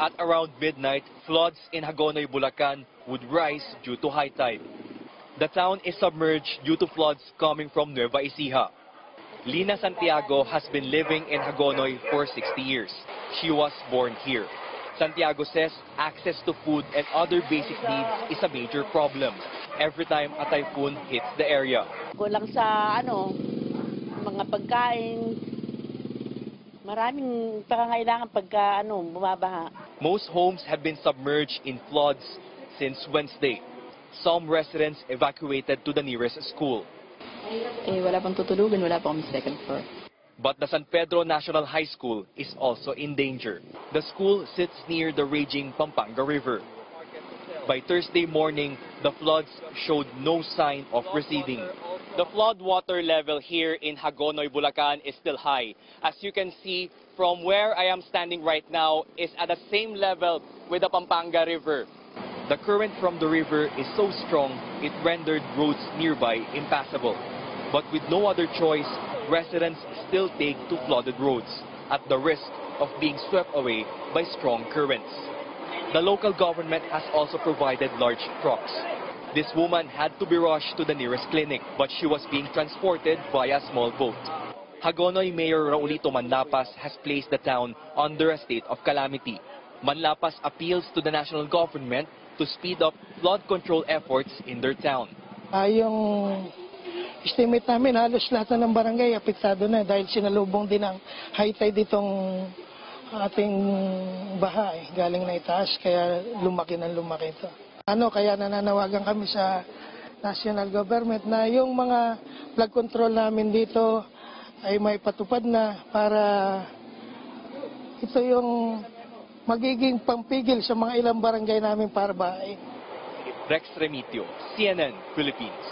At around midnight, floods in Hagonoy, Bulacan would rise due to high tide. The town is submerged due to floods coming from Nueva Ecija. Lina Santiago has been living in Hagonoy for 60 years. She was born here. Santiago says access to food and other basic needs is a major problem every time a typhoon hits the area. Kulang sa mga pagkain. Maraming pangangailangan pagka bumabaha. Most homes have been submerged in floods since Wednesday. Some residents evacuated to the nearest school. Wala pang tutulugan, wala pa kami second floor. But the San Pedro National High School is also in danger. The school sits near the raging Pampanga River. By Thursday morning, the floods showed no sign of receding. The flood water level here in Hagonoy, Bulacan is still high. As you can see, from where I am standing right now is at the same level with the Pampanga River. The current from the river is so strong, it rendered roads nearby impassable. But with no other choice, residents still take to flooded roads at the risk of being swept away by strong currents. The local government has also provided large trucks. This woman had to be rushed to the nearest clinic, but she was being transported by a small boat. Hagonoy Mayor Raulito Manlapas has placed the town under a state of calamity. Manlapas appeals to the national government to speed up flood control efforts in their town. Yung estimate namin, halos lahat ng barangay apektado na dahil sinalubong din ang high tide ditong ating baha. Galing na itaas, kaya lumaki ito. Kaya nananawagan kami sa national government na yung mga flood control namin dito ay may patupad na para ito yung magiging pampigil sa mga ilang barangay namin para bahay. Rex Remitio, CNN Philippines.